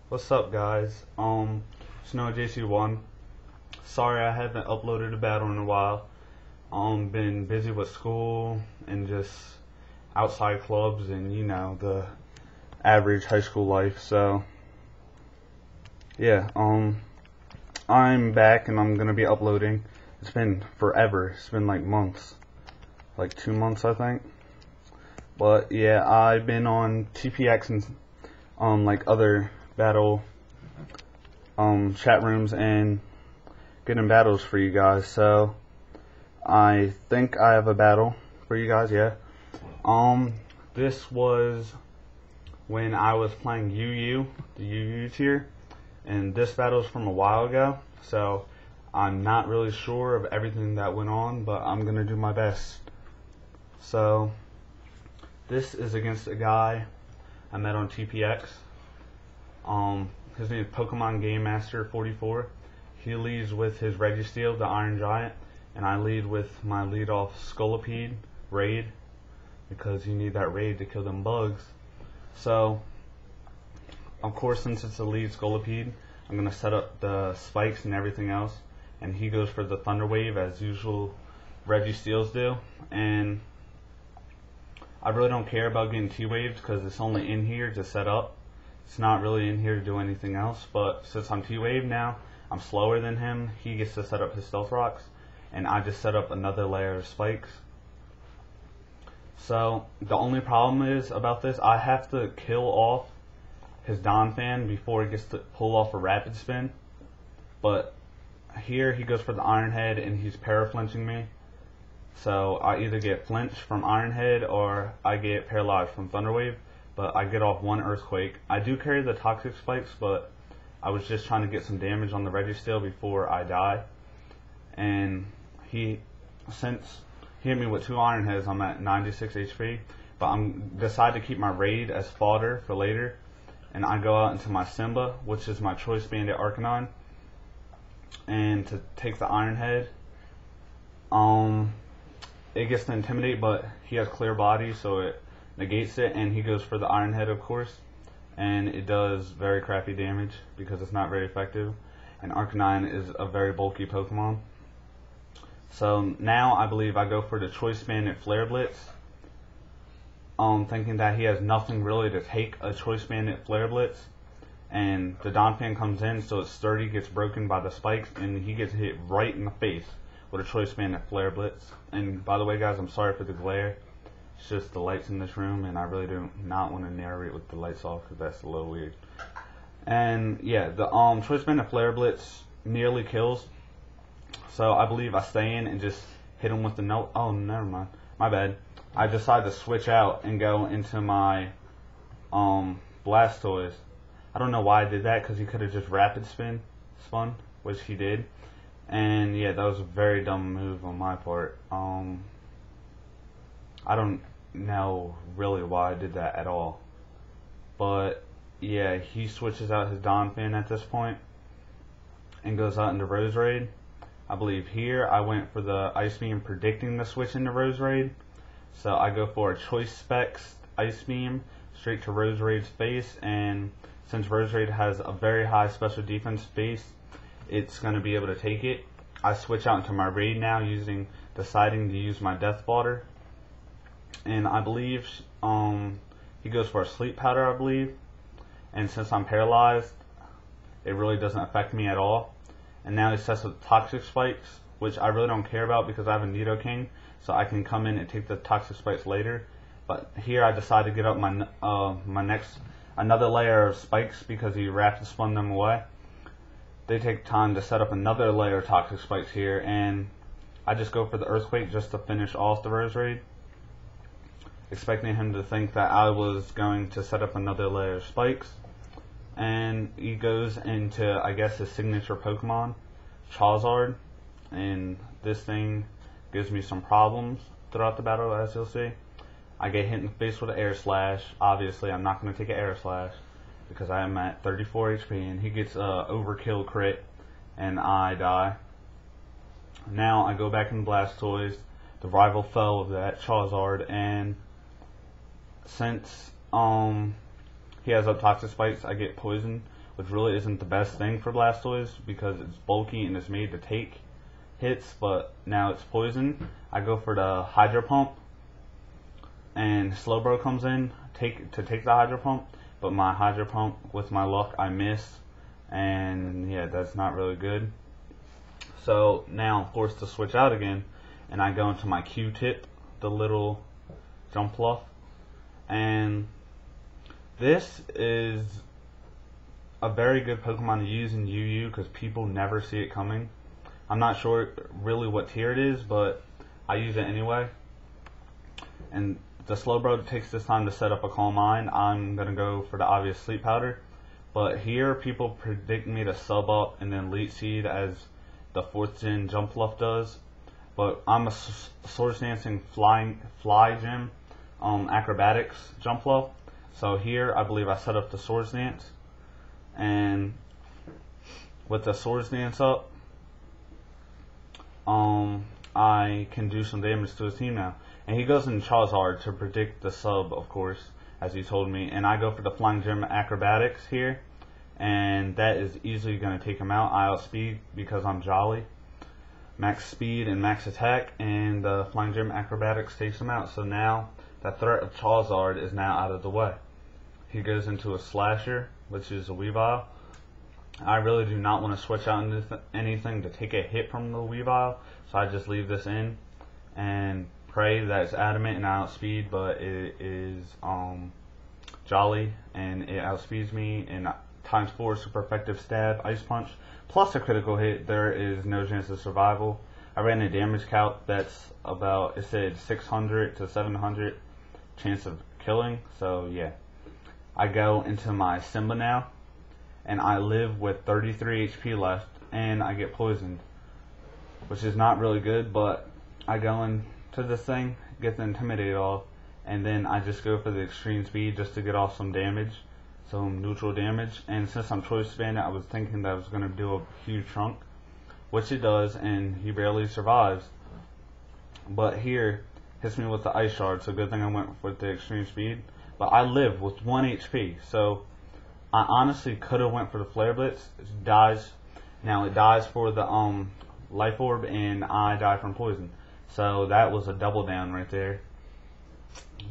What's up, guys? Snow JC1. Sorry I haven't uploaded a battle in a while. Been busy with school and just outside clubs and the average high school life. So yeah, I'm back and I'm gonna be uploading. It's been forever. It's been like months, like 2 months I think. But yeah, I've been on TPX and like other battle chat rooms and getting battles for you guys. So I think I have a battle for you guys. Yeah. This was when I was playing UU, the UU tier, and this battle is from a while ago. So I'm not really sure of everything that went on, but I'm gonna do my best. So this is against a guy I met on TPX. His name is Pokemon Game Master 44. He leads with his Registeel, the Iron Giant, and I lead with my lead-off Scolipede Raid, because you need that raid to kill them bugs. So, of course, since it's a lead Scolipede, I'm going to set up the spikes and everything else, and he goes for the Thunder Wave as usual Registeels do. And I really don't care about getting T-Waves because it's only in here to set up. It's not really in here to do anything else, but since I'm T-Wave now, I'm slower than him. He gets to set up his Stealth Rocks, and I just set up another layer of spikes. So the only problem is about this, I have to kill off his Donphan before he gets to pull off a Rapid Spin. But here he goes for the Iron Head and he's para-flinching me. So I either get flinch from Iron Head or I get paralyzed from Thunder Wave. But I get off one Earthquake. I do carry the Toxic Spikes, but I was just trying to get some damage on the Registeel before I die. And since he hit me with 2 Iron Heads, I'm at 96 HP. But I'm decided to keep my Raid as fodder for later. And I go out into my Simba, which is my Choice Bandit Arcanine. And to take the Iron Head, it gets to Intimidate, but he has Clear Body, so it negates it, and he goes for the Iron Head, of course, and it does very crappy damage because it's not very effective, and Arcanine is a very bulky Pokemon. So now I believe I go for the Choice Bandit Flare Blitz, thinking that he has nothing really to take a Choice Bandit Flare Blitz, and the Donphan comes in, so its sturdy gets broken by the spikes, and he gets hit right in the face with a Choice Bandit Flare Blitz. And by the way, guys, I'm sorry for the glare. It's just the lights in this room, and I really do not want to narrate with the lights off because that's a little weird. And yeah, the Choice Bandit Flare Blitz nearly kills. So I believe I stay in and just hit him with the note. Oh, never mind. My bad. I decide to switch out and go into my Blastoise. I don't know why I did that because he could have just Rapid Spun, which he did. And yeah, that was a very dumb move on my part. I don't know really why I did that at all. But yeah, he switches out his Donphan at this point and goes out into Rose Raid. I believe here I went for the Ice Beam, predicting the switch into Rose Raid. So I go for a Choice Specs Ice Beam straight to Rose Raid's face, and since Rose Raid has a very high special defense base, it's going to be able to take it. I switch out into my Raid now, deciding to use my Death Fodder. And I believe he goes for a Sleep Powder, I believe. And since I'm paralyzed, it really doesn't affect me at all. And now he sets up Toxic Spikes, which I really don't care about because I have a Nidoking, so I can come in and take the Toxic Spikes later. But here I decide to get up another layer of spikes because he Rapid Spun them away. They take time to set up another layer of Toxic Spikes here, and I just go for the Earthquake just to finish off the Rose Raid, expecting him to think that I was going to set up another layer of spikes. And he goes into, I guess, his signature Pokemon, Charizard, and this thing gives me some problems throughout the battle, as you'll see. I get hit in the face with an Air Slash. Obviously, I'm not going to take an Air Slash because I am at 34 HP, and he gets Overkill crit, and I die. Now I go back in Blastoise, the rival foe of that Charizard, and since he has up Toxic Spikes, I get poisoned which really isn't the best thing for Blastoise because it's bulky and it's made to take hits, but now it's poison. I go for the Hydro Pump, and Slowbro comes in to take the Hydro Pump, but my Hydro Pump, with my luck, I miss, and yeah, that's not really good. So now I'm forced to switch out again, and I go into my Q-Tip, the little Jumpluff, and this is a very good Pokemon to use in UU because people never see it coming. I'm not sure really what tier it is, but I use it anyway. And the Slowbro takes this time to set up a Calm Mind. I'm going to go for the obvious Sleep Powder. But here, people predict me to sub up and then Leech Seed as the 4th gen Jumpluff does. But I'm a Swords Dancing Fly Gym Acrobatics Jumpluff. So here, I believe I set up the Swords Dance. And with the Swords Dance up, I can do some damage to his team now. And he goes in Charizard to predict the sub, of course, as he told me. And I go for the Flying Gym Acrobatics here. And that is easily going to take him out. I outspeed because I'm jolly. Max speed and max attack. And the Flying Gym Acrobatics takes him out. So now the threat of Charizard is now out of the way. He goes into a Slasher, which is a Weavile. I really do not want to switch out into anything to take a hit from the Weavile. So I just leave this in and pray that it's adamant and I outspeed, but it is jolly and it outspeeds me, and times 4 super effective stab, ice punch, plus a critical hit. There is no chance of survival. I ran a damage calc that's about, it said 600 to 700 chance of killing, so yeah. I go into my Simba now, and I live with 33 HP left, and I get poisoned, which is not really good, but I go into this thing, get the Intimidate off, and then I just go for the Extreme Speed just to get off some damage, some neutral damage. And since I'm Choice Bandit, I was thinking that I was going to do a huge chunk, which it does, and he barely survives. But here, hits me with the Ice Shard, so good thing I went with the Extreme Speed. But I live with 1 HP, so I honestly could have went for the Flare Blitz. It dies. Now it dies for the Life Orb, and I die from poison. So that was a double down right there.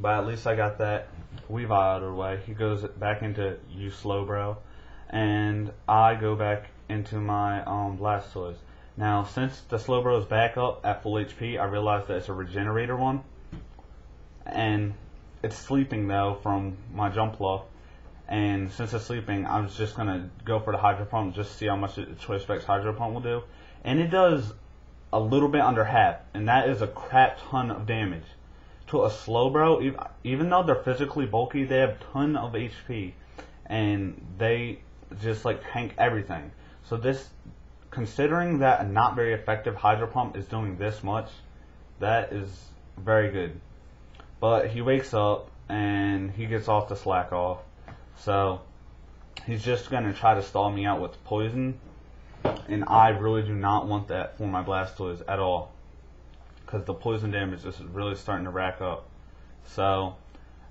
But at least I got that Weavile out of the way. He goes back into you Slowbro, and I go back into my Blastoise. Now since the Slowbro is back up at full HP, I realize that it's a Regenerator one, and it's sleeping though from my Jumpluff. And since it's sleeping, I was just going to go for the Hydro Pump just to see how much the Choice Specs Hydro Pump will do. And it does a little bit under half, and that is a crap ton of damage. To a Slowbro, even though they're physically bulky, they have a ton of HP, and they just like tank everything. So this, considering that a not very effective Hydro Pump is doing this much, that is very good. But he wakes up, and he gets off the slack off. So he's just going to try to stall me out with poison, and I really do not want that for my Blastoise at all, because the poison damage is really starting to rack up. So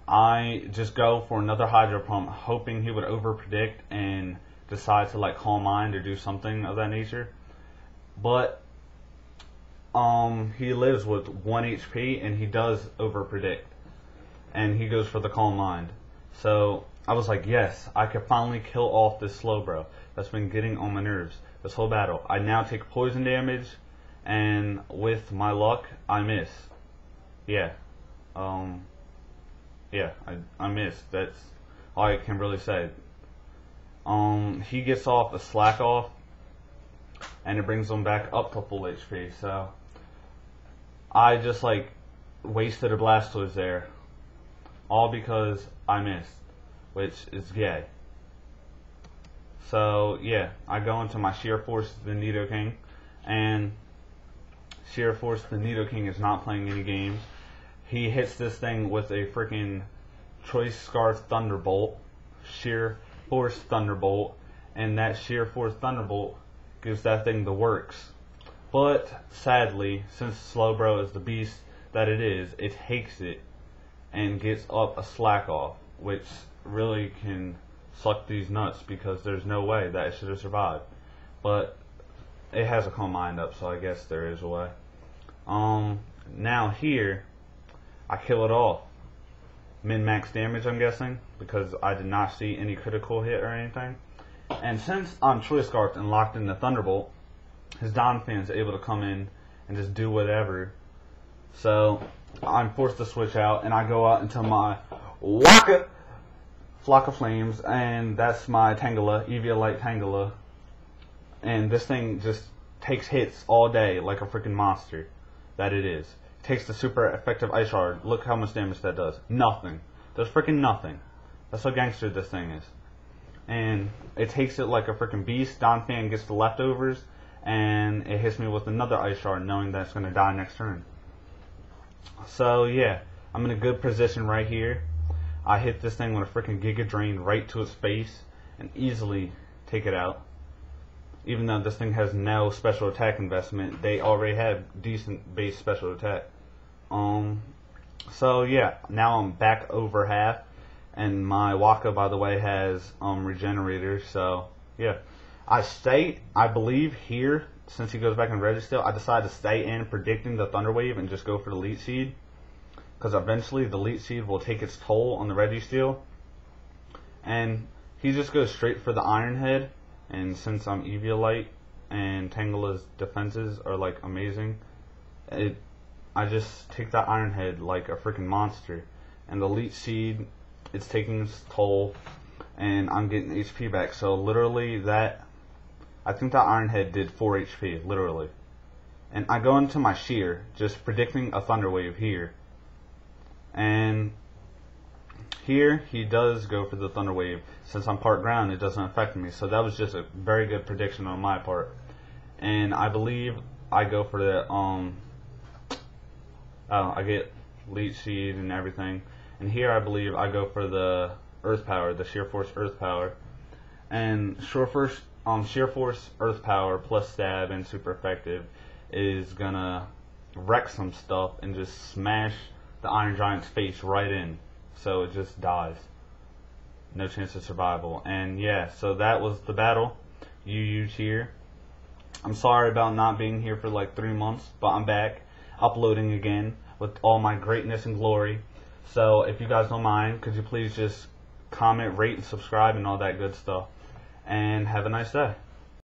I just go for another Hydro Pump, hoping he would overpredict and decide to like Calm Mind or do something of that nature. But he lives with 1 HP, and he does overpredict, and he goes for the Calm Mind. So I was like, yes, I could finally kill off this Slowbro that's been getting on my nerves this whole battle. I now take poison damage, and with my luck, I miss. Yeah. Yeah, I missed. That's all I can really say. He gets off a slack off, and it brings him back up to full HP. So I just like wasted a Blastoise there, all because I missed, which is gay. So yeah, I go into my Sheer Force the Nidoking, and Sheer Force the Nidoking is not playing any games. He hits this thing with a freaking Choice Scarf Thunderbolt, Sheer Force Thunderbolt, and that Sheer Force Thunderbolt gives that thing the works. But sadly, since Slowbro is the beast that it is, it takes it and gets up a slack off, which really can suck these nuts because there's no way that it should have survived. But it has a calm mind up, so I guess there is a way. Now here, I kill it off. Min-max damage, I'm guessing, because I did not see any critical hit or anything. And since I'm Choice Scarfed and locked in the Thunderbolt, his Donphan's able to come in and just do whatever. So I'm forced to switch out, and I go out into my Waka Flock of Flames, and that's my Tangela, Eviolite Tangela. And this thing just takes hits all day like a freaking monster that it is. It takes the super effective Ice Shard. Look how much damage that does. Nothing. Does freaking nothing. That's how gangster this thing is. And it takes it like a freaking beast. Donphan gets the leftovers, and it hits me with another Ice Shard knowing that it's going to die next turn. So yeah, I'm in a good position right here. I hit this thing with a freaking Giga Drain right to its face and easily take it out. Even though this thing has no special attack investment, they already have decent base special attack. So yeah, now I'm back over half, and my Waka, by the way, has Regenerator. So yeah, I believe here, since he goes back in Registeel, I decided to stay in predicting the Thunder Wave and just go for the Leech Seed, because eventually the Leech Seed will take its toll on the Registeel, and he just goes straight for the Iron Head. And since I'm Eviolite and Tangela's defenses are like amazing, I just take that Iron Head like a freaking monster. And the Leech Seed, it's taking its toll, and I'm getting HP back. So literally I think that Iron Head did 4 HP, literally. And I go into my Sheer, just predicting a Thunder Wave here. And here, he does go for the Thunder Wave. Since I'm part ground, it doesn't affect me. So that was just a very good prediction on my part. And I believe I go for the, I get Leech Seed and everything. And here I believe I go for the Earth Power, the Sheer Force Earth Power. And Sheer Force Earth Power plus Stab and super effective is gonna wreck some stuff and just smash the Iron Giant's face right in. So it just dies. No chance of survival. And yeah, so that was the battle. UU's here. I'm sorry about not being here for like 3 months, but I'm back uploading again with all my greatness and glory. So if you guys don't mind, could you please just comment, rate, and subscribe and all that good stuff. And have a nice day.